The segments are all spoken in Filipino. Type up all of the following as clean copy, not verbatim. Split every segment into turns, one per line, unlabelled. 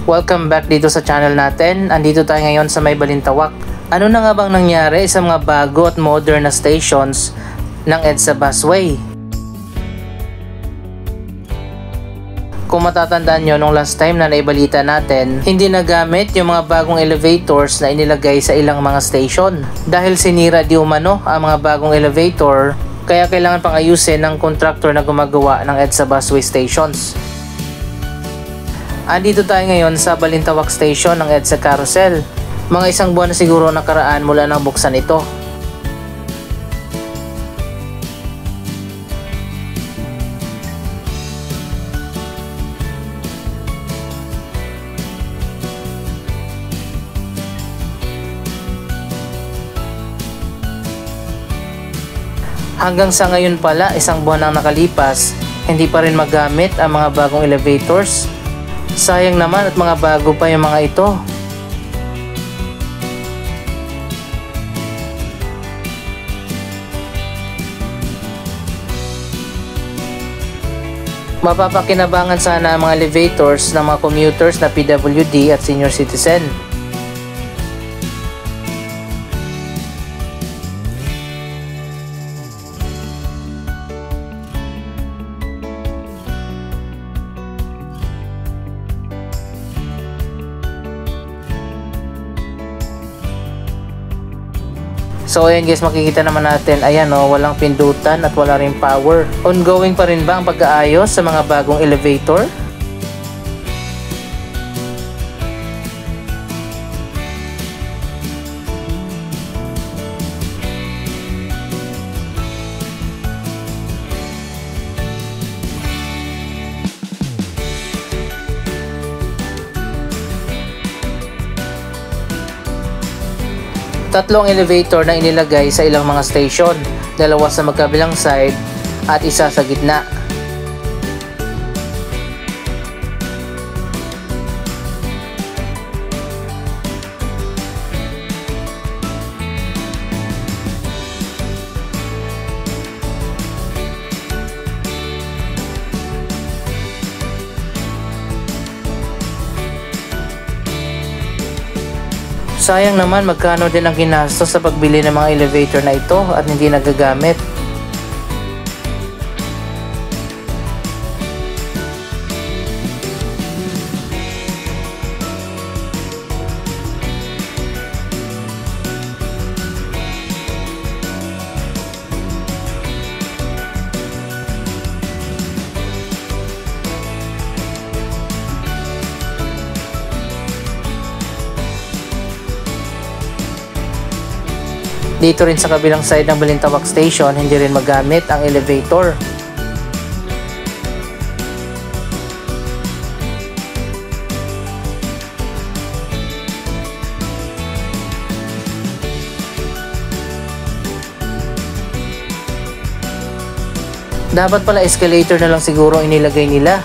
Welcome back dito sa channel natin. Andito tayo ngayon sa may Balintawak. Ano na nga bang nangyari sa mga bago at modern na stations ng EDSA Busway? Kung matatandaan nyo nung last time na naibalita natin, hindi nagamit yung mga bagong elevators na inilagay sa ilang mga station. Dahil sinira di umano ang mga bagong elevator, kaya kailangan pang ayusin ng contractor na gumagawa ng EDSA Busway stations. Andito tayo ngayon sa Balintawak Station ng EDSA Carousel. Mga isang buwan na siguro nakaraan mula nang buksan ito. Hanggang sa ngayon pala, isang buwan ang nakalipas, hindi pa rin magamit ang mga bagong elevators. Sayang naman at mga bago pa yung mga ito. Mapapakinabangan sana ang mga elevators ng mga commuters na PWD at senior citizen. So ayan guys, makikita naman natin, ayan o, walang pindutan at wala rin power. Ongoing pa rin ba ang pag-aayos sa mga bagong elevator? Tatlong elevator na inilagay sa ilang mga station, dalawa sa magkabilang side at isa sa gitna. Sayang naman magkano din ang ginastos sa pagbili ng mga elevator na ito at hindi nagagamit. Dito rin sa kabilang side ng Balintawak Station, hindi rin magamit ang elevator. Dapat pala escalator na lang siguro inilagay nila.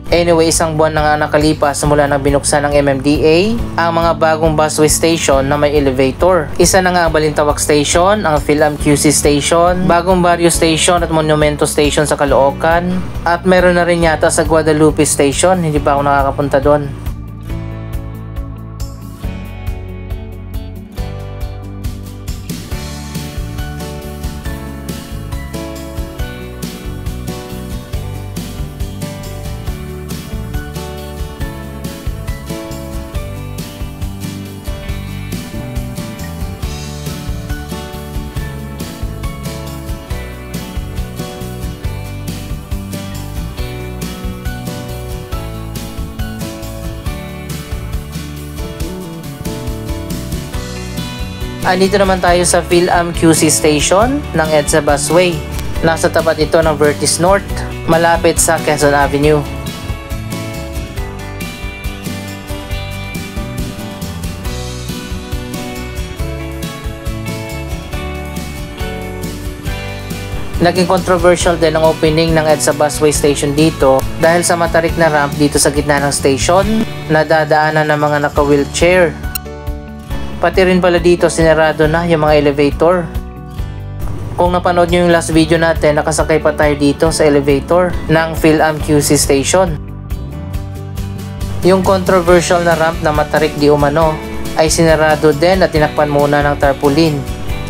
Anyway, isang buwan na nga nakalipas mula nang binuksan ng MMDA ang mga bagong busway station na may elevator. Isa na nga ang Balintawak Station, ang PhilAm QC Station, Bagong Barrio Station at Monumento Station sa Caloocan, at meron na rin yata sa Guadalupe Station, hindi pa ako nakakapunta doon. Andito naman tayo sa PhilAm QC Station ng EDSA Busway. Nasa tapat ito ng Vertis North, malapit sa Quezon Avenue. Naging controversial din ang opening ng EDSA Busway Station dito dahil sa matarik na ramp dito sa gitna ng station na dadaanan ng mga naka-wheelchair. Pati rin pala dito sinarado na yung mga elevator. Kung napanood nyo yung last video natin, nakasakay pa tayo dito sa elevator ng PhilAm QC station. Yung controversial na ramp na matarik di umano ay sinarado din at tinakpan muna ng tarpaulin.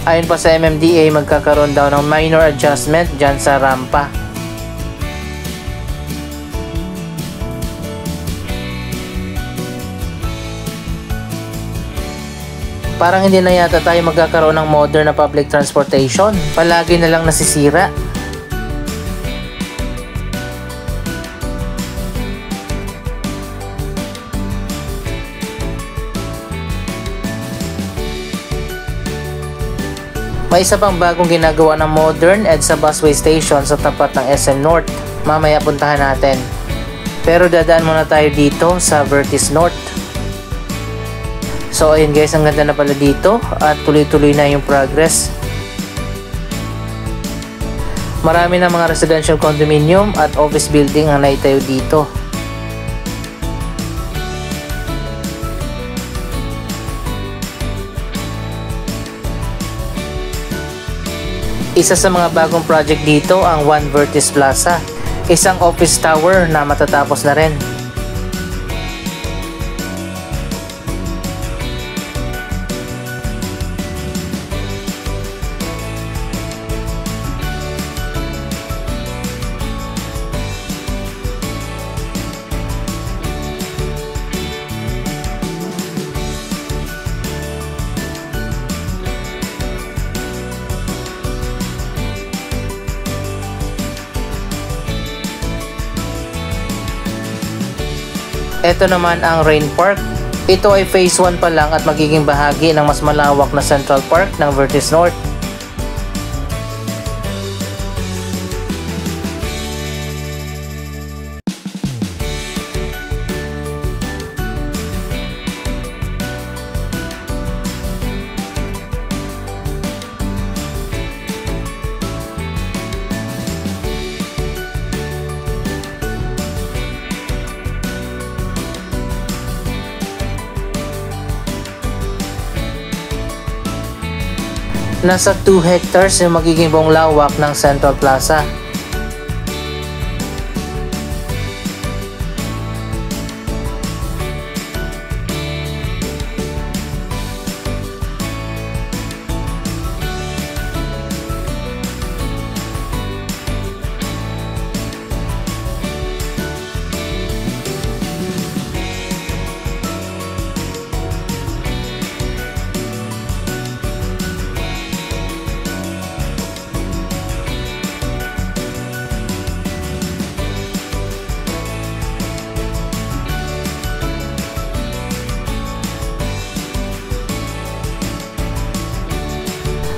Ayon pa sa MMDA, magkakaroon daw ng minor adjustment dyan sa rampa. Parang hindi na yata tayo magkakaroon ng modern na public transportation. Palagi na lang nasisira. May isa pang bagong ginagawa ng modern EDSA busway station sa tapat ng SM North. Mamaya puntahan natin. Pero dadaan muna tayo dito sa Vertis North. So ayun guys, ang ganda na pala dito at tuloy-tuloy na yung progress. Marami na mga residential condominium at office building ang naitayo dito. Isa sa mga bagong project dito ang One Vertis Plaza, isang office tower na matatapos na rin. Ito naman ang Rain Park. Ito ay phase 1 pa lang at magiging bahagi ng mas malawak na Central Park ng Vertis North. Nasa 2 hectares yung magiging buong lawak ng Central Plaza.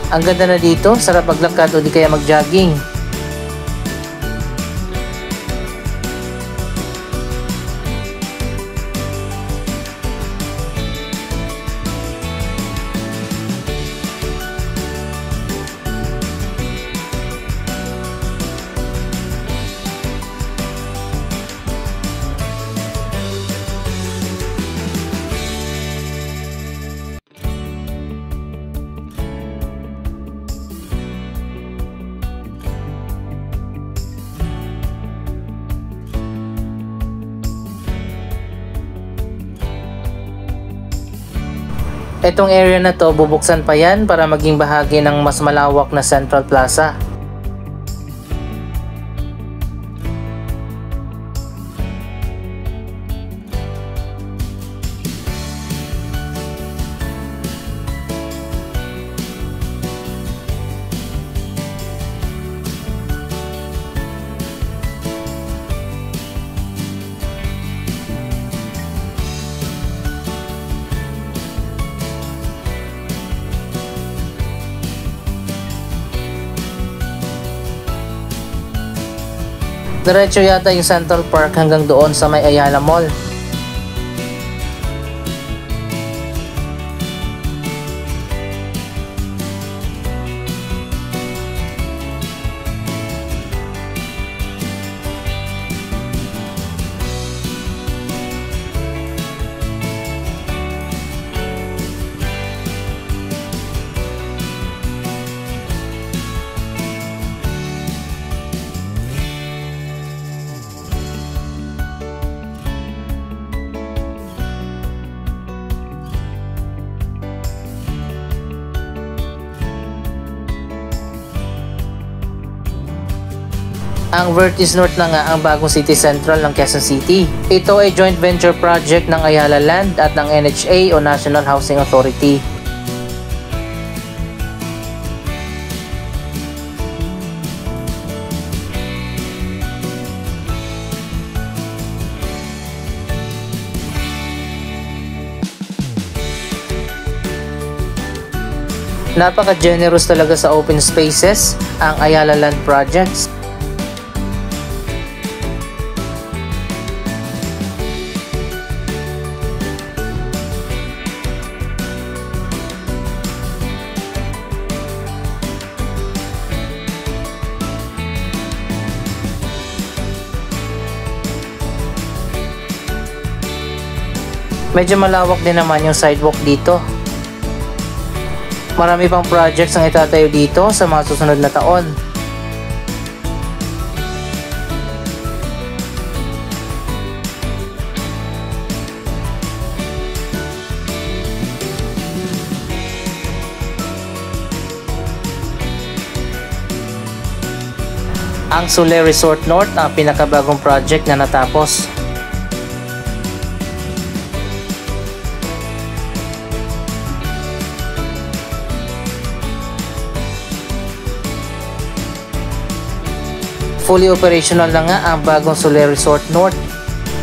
Ang ganda na dito, sarap maglakad o di kaya mag-jogging. Itong area na to, bubuksan pa yan para maging bahagi ng mas malawak na Central Plaza. Diretso yata yung Central Park hanggang doon sa may Ayala Mall. Ang Vertis North na nga ang bagong city central ng Quezon City. Ito ay joint venture project ng Ayala Land at ng NHA o National Housing Authority. Napaka-generous talaga sa open spaces ang Ayala Land projects. Medyo malawak din naman yung sidewalk dito. Marami pang projects ang itatayo dito sa mga susunod na taon. Ang Sule Resort North ang pinakabagong project na natapos. Fully operational na nga ang bagong Sule Resort North.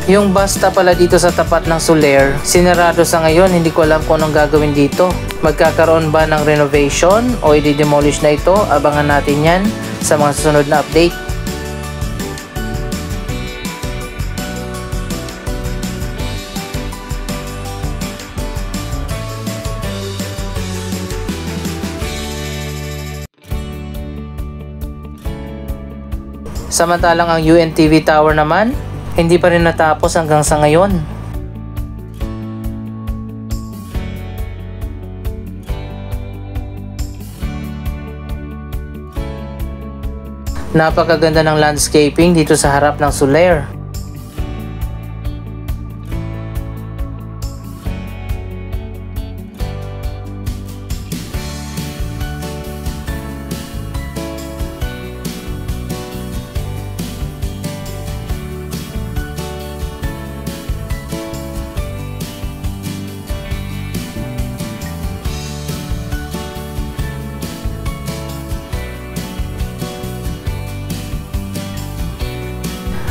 Yung basta pala dito sa tapat ng Sule, sinarado sa ngayon, hindi ko alam kung anong gagawin dito. Magkakaroon ba ng renovation o i-demolish na ito? Abangan natin yan sa mga susunod na update. Samantalang ang UNTV Tower naman, hindi pa rin natapos hanggang sa ngayon. Napakaganda ng landscaping dito sa harap ng Sule.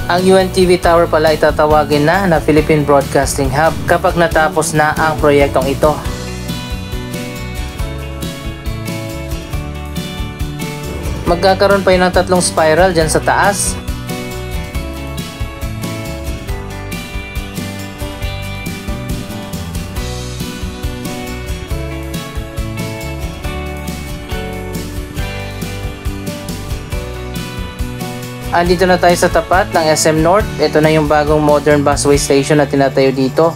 Ang UNTV Tower pala ay tatawagin na Philippine Broadcasting Hub kapag natapos na ang proyektong ito. Magkakaroon pa yun ng 3 spiral dyan sa taas. Andito na tayo sa tapat ng SM North. Ito na yung bagong modern busway station na tinatayo dito.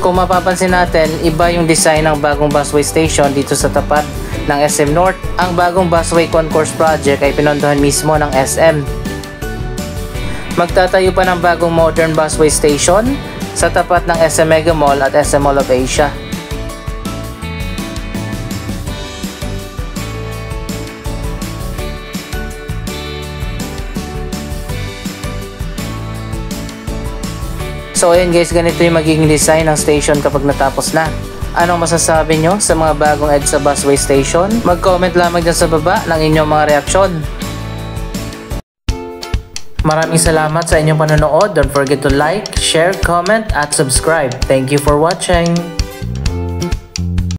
Kung mapapansin natin, iba yung design ng bagong busway station dito sa tapat ng SM North. Ang bagong busway concourse project ay pinondohan mismo ng SM. Magtatayo pa ng bagong modern busway station sa tapat ng SM Mega Mall at SM Mall of Asia. So ayan guys, ganito yung magiging design ng station kapag natapos na. Anong masasabi nyo sa mga bagong EDSA busway station? Mag-comment lamang dyan sa baba ng inyong mga reaksyon. Maraming salamat sa inyong panonood. Don't forget to like, share, comment at subscribe. Thank you for watching.